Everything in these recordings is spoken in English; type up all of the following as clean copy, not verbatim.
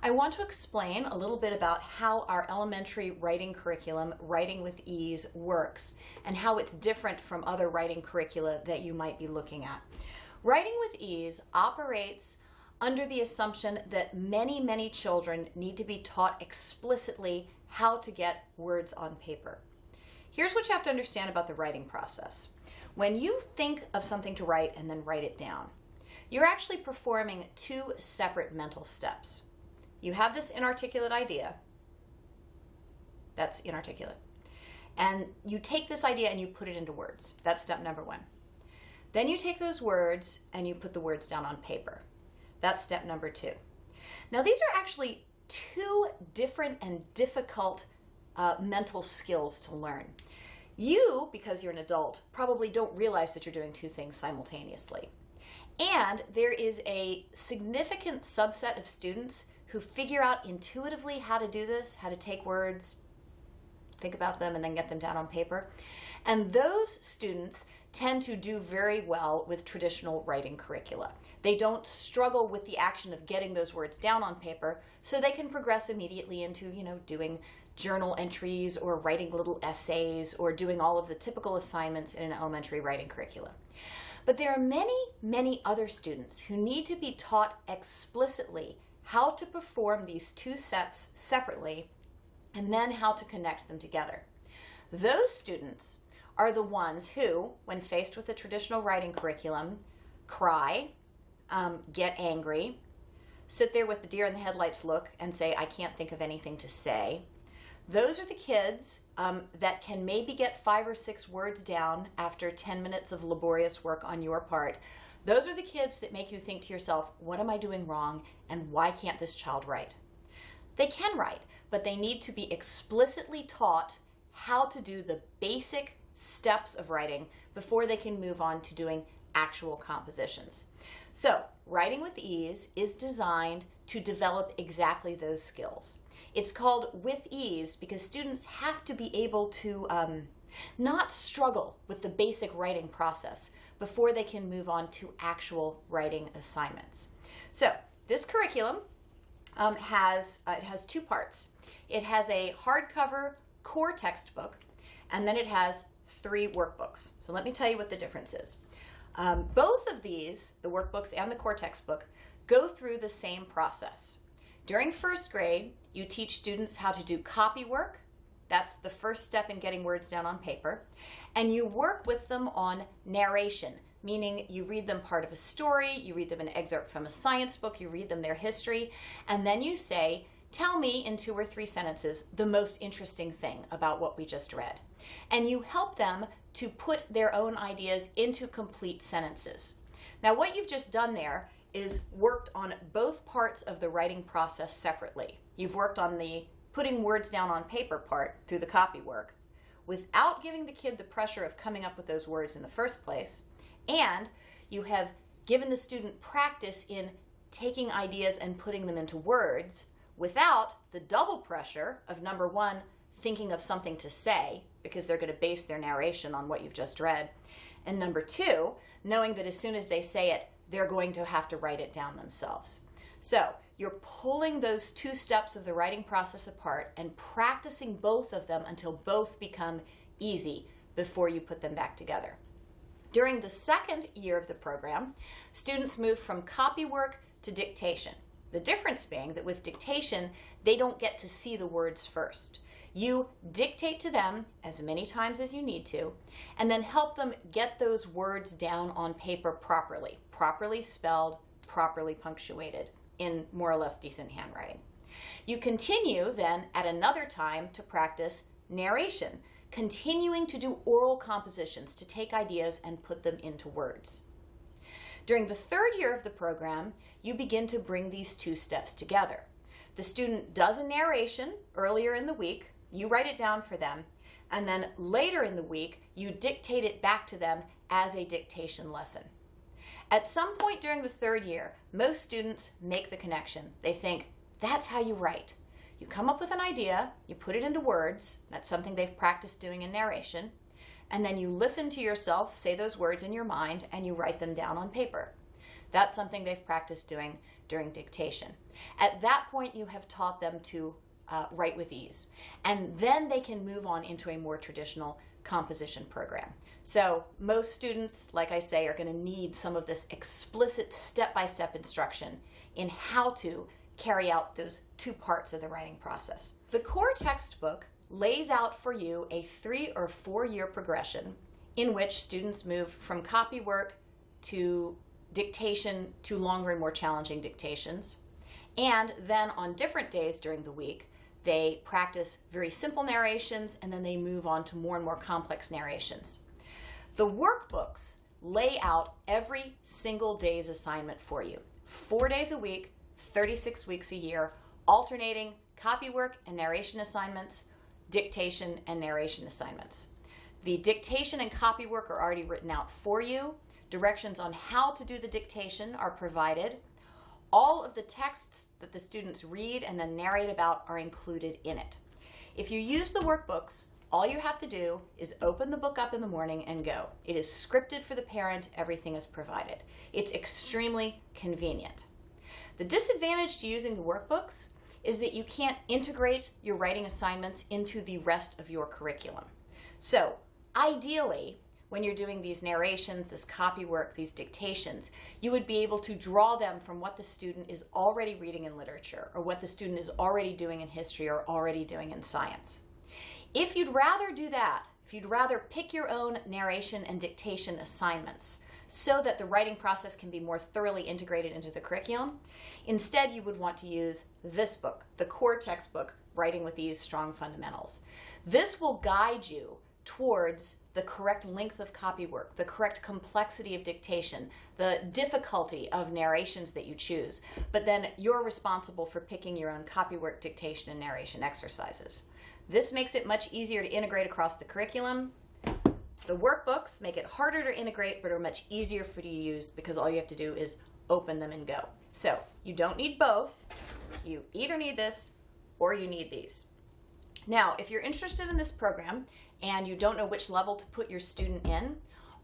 I want to explain a little bit about how our elementary writing curriculum, Writing with Ease, works and how it's different from other writing curricula that you might be looking at. Writing with Ease operates under the assumption that many children need to be taught explicitly how to get words on paper. Here's what you have to understand about the writing process. When you think of something to write and then write it down, you're actually performing two separate mental steps. You have this inarticulate idea. That's inarticulate. And you take this idea and you put it into words. That's step number one. Then you take those words and you put the words down on paper. That's step number two. Now, these are actually two different and difficult mental skills to learn. You, because you're an adult, probably don't realize that you're doing two things simultaneously. And there is a significant subset of students who figure out intuitively how to do this, how to take words, think about them, and then get them down on paper. And those students tend to do very well with traditional writing curricula. They don't struggle with the action of getting those words down on paper, so they can progress immediately into, doing journal entries or writing little essays or doing all of the typical assignments in an elementary writing curricula. But there are many other students who need to be taught explicitly how to perform these two steps separately and then how to connect them together. Those students are the ones who, when faced with a traditional writing curriculum, cry, get angry, sit there with the deer in the headlights look and say, I can't think of anything to say. Those are the kids that can maybe get 5 or 6 words down after 10 minutes of laborious work on your part. Those are the kids that make you think to yourself, what am I doing wrong and why can't this child write? They can write, but they need to be explicitly taught how to do the basic steps of writing before they can move on to doing actual compositions. So, Writing with Ease is designed to develop exactly those skills. It's called With Ease because students have to be able to not struggle with the basic writing process before they can move on to actual writing assignments. So this curriculum has 2 parts. It has a hardcover core textbook, and then it has 3 workbooks. So let me tell you what the difference is. Both of these, the workbooks and the core textbook, go through the same process. During first grade, you teach students how to do copy work. That's the first step in getting words down on paper. And you work with them on narration, meaning you read them part of a story, you read them an excerpt from a science book, you read them their history, and then you say, tell me in 2 or 3 sentences the most interesting thing about what we just read. And you help them to put their own ideas into complete sentences. Now, what you've just done there is worked on both parts of the writing process separately. You've worked on the putting words down on paper part through the copy work without giving the kid the pressure of coming up with those words in the first place, and you have given the student practice in taking ideas and putting them into words without the double pressure of, number one, thinking of something to say because they're going to base their narration on what you've just read, and number 2, knowing that as soon as they say it, they're going to have to write it down themselves. So you're pulling those 2 steps of the writing process apart and practicing both of them until both become easy before you put them back together. During the second year of the program, students move from copy work to dictation. The difference being that with dictation, they don't get to see the words first. You dictate to them as many times as you need to, and then help them get those words down on paper properly spelled, properly punctuated, in more or less decent handwriting. You continue then at another time to practice narration, continuing to do oral compositions to take ideas and put them into words. During the third year of the program, you begin to bring these 2 steps together. The student does a narration earlier in the week, you write it down for them, and then later in the week, you dictate it back to them as a dictation lesson. At some point during the third year, most students make the connection. They think, that's how you write. You come up with an idea, you put it into words, that's something they've practiced doing in narration, and then you listen to yourself say those words in your mind and you write them down on paper. That's something they've practiced doing during dictation. At that point, you have taught them to write with ease. And then they can move on into a more traditional composition program. So most students, like I say, are going to need some of this explicit step-by-step instruction in how to carry out those two parts of the writing process. The core textbook lays out for you a 3 or 4 year progression in which students move from copy work to dictation to longer and more challenging dictations. And then on different days during the week, they practice very simple narrations, and then they move on to more and more complex narrations. The workbooks lay out every single day's assignment for you. 4 days a week, 36 weeks a year, alternating copy work and narration assignments, dictation and narration assignments. The dictation and copy work are already written out for you. Directions on how to do the dictation are provided. All of the texts that the students read and then narrate about are included in it. If you use the workbooks, all you have to do is open the book up in the morning and go. It is scripted for the parent. Everything is provided. It's extremely convenient. The disadvantage to using the workbooks is that you can't integrate your writing assignments into the rest of your curriculum. So ideally, when you're doing these narrations, this copy work, these dictations, you would be able to draw them from what the student is already reading in literature, or what the student is already doing in history, or already doing in science. If you'd rather do that, if you'd rather pick your own narration and dictation assignments so that the writing process can be more thoroughly integrated into the curriculum, instead you would want to use this book, the core textbook, Writing with Ease, Strong Fundamentals. This will guide you towards the correct length of copy work, the correct complexity of dictation, the difficulty of narrations that you choose. But then you're responsible for picking your own copy work, dictation, and narration exercises. This makes it much easier to integrate across the curriculum. The workbooks make it harder to integrate, but are much easier for you to use because all you have to do is open them and go. So you don't need both. You either need this or you need these. Now, if you're interested in this program and you don't know which level to put your student in,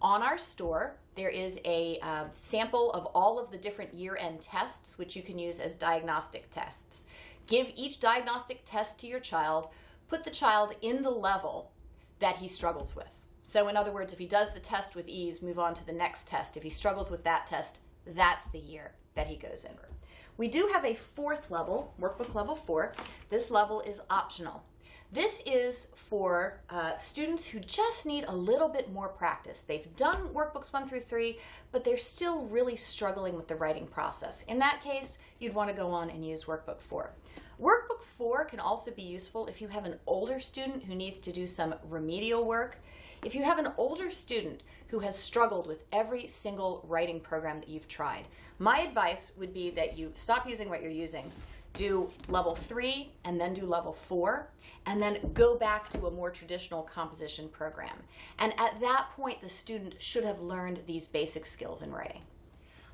on our store there is a sample of all of the different year-end tests which you can use as diagnostic tests. Give each diagnostic test to your child, put the child in the level that he struggles with. So in other words, if he does the test with ease, move on to the next test. If he struggles with that test, that's the year that he goes in. We do have a 4th level, workbook level 4. This level is optional. This is for students who just need a little bit more practice. They've done workbooks 1 through 3, but they're still really struggling with the writing process. In that case, you'd want to go on and use workbook 4. Workbook 4 can also be useful if you have an older student who needs to do some remedial work. If you have an older student who has struggled with every single writing program that you've tried, my advice would be that you stop using what you're using, do level 3 and then do level 4, and then go back to a more traditional composition program. And at that point, the student should have learned these basic skills in writing.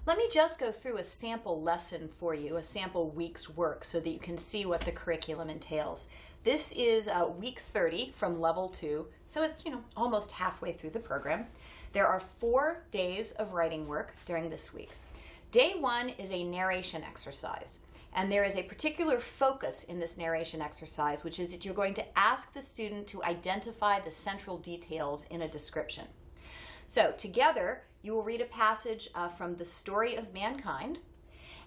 Let me just go through a sample lesson for you, a sample week's work, so that you can see what the curriculum entails. This is week 30 from level 2, so it's almost halfway through the program. There are 4 days of writing work during this week. Day 1 is a narration exercise, and there is a particular focus in this narration exercise, which is that you're going to ask the student to identify the central details in a description. So together, you will read a passage from the story of mankind,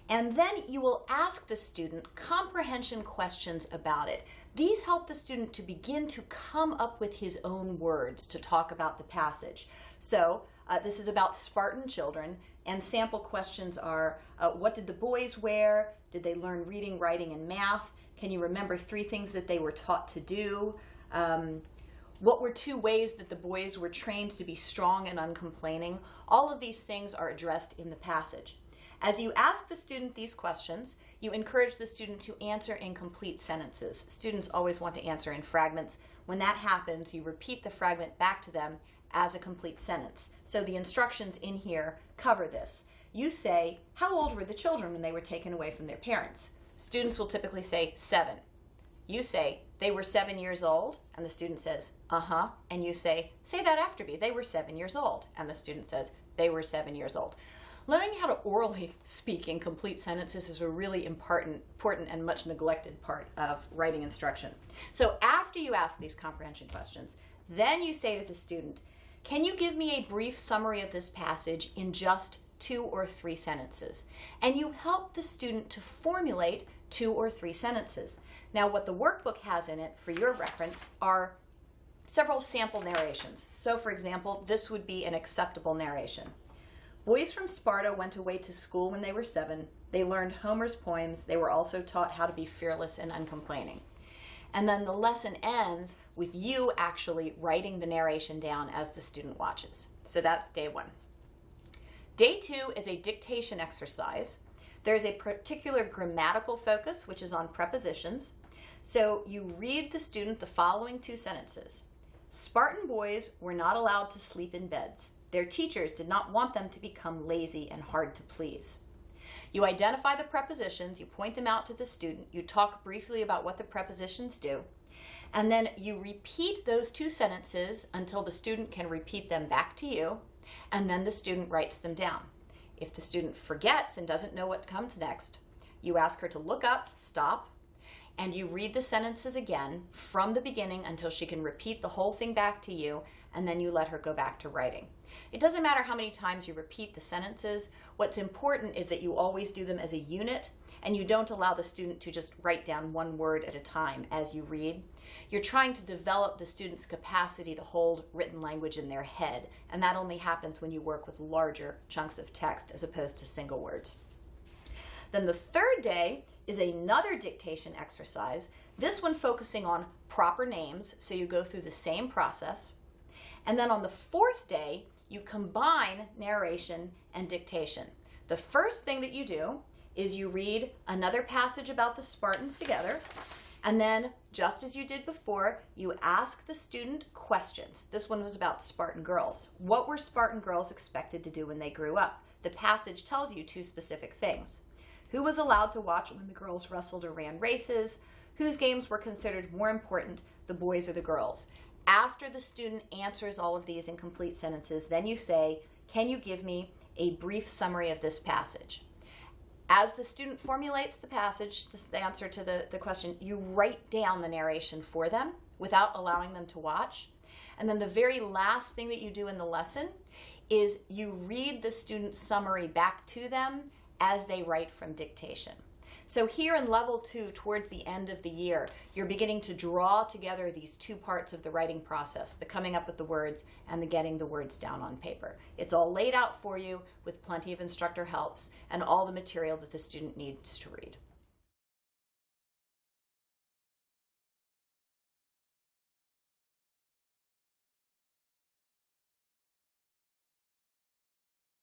and then you will ask the student comprehension questions about it. These help the student to begin to come up with his own words to talk about the passage. So this is about Spartan children, and sample questions are, what did the boys wear? Did they learn reading, writing, and math? Can you remember 3 things that they were taught to do? What were 2 ways that the boys were trained to be strong and uncomplaining? All of these things are addressed in the passage. As you ask the student these questions, you encourage the student to answer in complete sentences. Students always want to answer in fragments. When that happens, you repeat the fragment back to them as a complete sentence. So the instructions in here cover this. You say, how old were the children when they were taken away from their parents? Students will typically say 7. You say, they were 7 years old, and the student says, uh-huh, and you say that after me, they were 7 years old, and the student says, they were 7 years old. Learning how to orally speak in complete sentences is a really important and much neglected part of writing instruction. So after you ask these comprehension questions, then you say to the student, can you give me a brief summary of this passage in just 2 or 3 sentences? And you help the student to formulate 2 or 3 sentences. Now, what the workbook has in it, for your reference, are several sample narrations. So, for example, this would be an acceptable narration. Boys from Sparta went away to school when they were 7. They learned Homer's poems. They were also taught how to be fearless and uncomplaining. And then the lesson ends with you actually writing the narration down as the student watches. So that's day 1. Day 2 is a dictation exercise. There's a particular grammatical focus, which is on prepositions. So you read the student the following 2 sentences. Spartan boys were not allowed to sleep in beds. Their teachers did not want them to become lazy and hard to please. You identify the prepositions, you point them out to the student, you talk briefly about what the prepositions do, and then you repeat those 2 sentences until the student can repeat them back to you, and then the student writes them down. If the student forgets and doesn't know what comes next, you ask her to look up, stop, and you read the sentences again from the beginning until she can repeat the whole thing back to you, and then you let her go back to writing. It doesn't matter how many times you repeat the sentences. What's important is that you always do them as a unit, and you don't allow the student to just write down 1 word at a time as you read. You're trying to develop the student's capacity to hold written language in their head, and that only happens when you work with larger chunks of text as opposed to single words. Then the 3rd day is another dictation exercise, this one focusing on proper names, so you go through the same process. And then on the 4th day, you combine narration and dictation. The first thing that you do is you read another passage about the Spartans together, and then, just as you did before, you ask the student questions. This one was about Spartan girls. What were Spartan girls expected to do when they grew up? The passage tells you 2 specific things. Who was allowed to watch when the girls wrestled or ran races? Whose games were considered more important, the boys or the girls? After the student answers all of these in complete sentences, then you say, can you give me a brief summary of this passage? As the student formulates the passage, the answer to the question, you write down the narration for them without allowing them to watch. And then the very last thing that you do in the lesson is you read the student's summary back to them as they write from dictation. So here in level 2, towards the end of the year, you're beginning to draw together these 2 parts of the writing process, the coming up with the words and the getting the words down on paper. It's all laid out for you with plenty of instructor helps and all the material that the student needs to read.